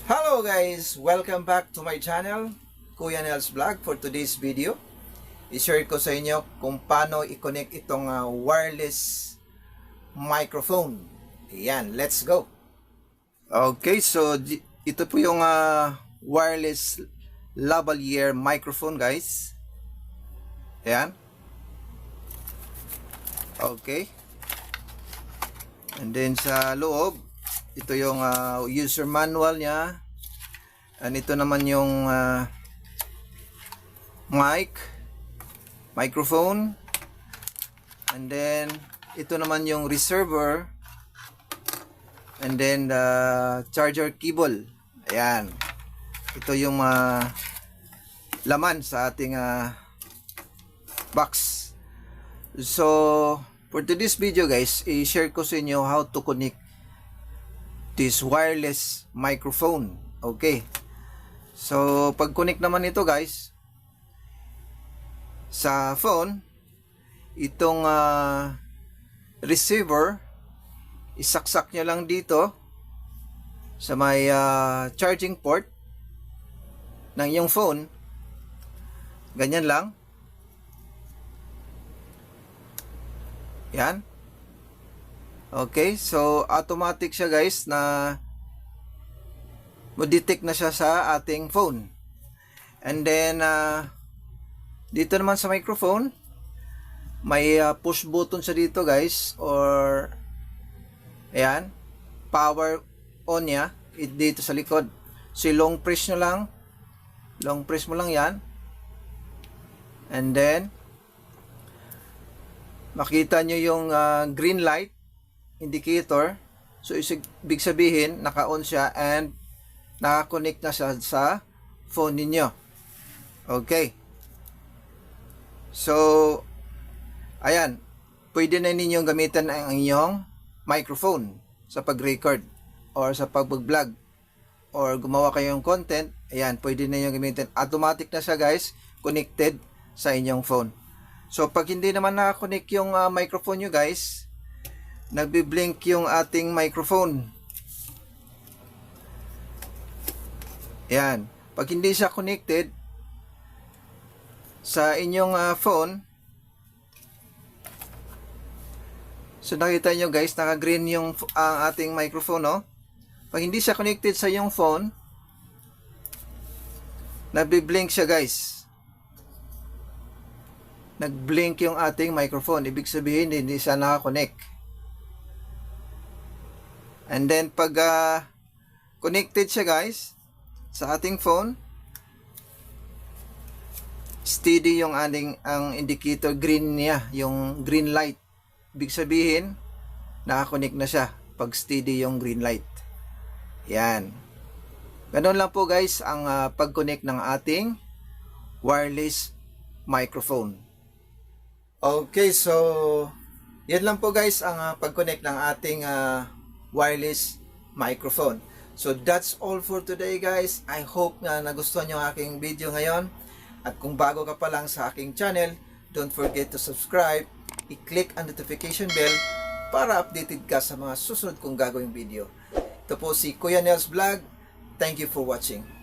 Hello guys! Welcome back to my channel, Kuya Nels Vlog. For today's video, i-share ko sa inyo kung paano i-connect itong wireless microphone. Ayan, let's go! Okay, so ito po yung wireless lavalier microphone guys. Ayan. Okay. And then sa loob, ito yung user manual niya. And ito naman yung microphone. And then ito naman yung receiver. And then the charger cable. Ayan. Ito yung laman sa ating box. So for today's video guys, i-share ko sa inyo how to connect this wireless microphone. Okay. So pag connect naman ito guys sa phone, itong receiver, isaksak nyo lang dito sa may charging port ng iyong phone. Ganyan lang. Yan. Okay, so automatic siya guys na mo-detect na siya sa ating phone. And then dito naman sa microphone, may push button siya dito guys, or ayan, power on niya dito sa likod. So long press nyo lang, long press mo lang yan, and then makita nyo yung green light indicator. So ibig sabihin naka-on siya and naka-connect na siya sa phone ninyo. Okay. So ayan, pwede na ninyong gamitan ang inyong microphone sa pag-record or sa pag-vlog or gumawa kayong content. Ayan, pwede na ninyong gamitin. Automatic na siya guys, connected sa inyong phone. So pag hindi naman naka-connect yung microphone nyo guys, nagbi-blink yung ating microphone. Yan. Pag hindi siya connected sa inyong phone, so nakita nyo guys, naka-green yung ating microphone, no? Pag hindi siya connected sa inyong phone, nagbi-blink siya guys. Nag-blink yung ating microphone. Ibig sabihin, hindi siya naka-connect. And then pag connected siya guys sa ating phone, steady yung ang indicator, green niya, yung green light. Ibig sabihin naka-connect na siya pag steady yung green light. Yan. Ganun lang po guys ang pag-connect ng ating wireless microphone. Okay, so yan lang po guys ang pag-connect ng ating wireless microphone. So that's all for today guys. I hope na nagustuhan nyo ang aking video ngayon. At kung bago ka pa lang sa aking channel, don't forget to subscribe, i-click ang notification bell para updated ka sa mga susunod kong gagawing video. Ito po si Kuya Nels Vlog. Thank you for watching.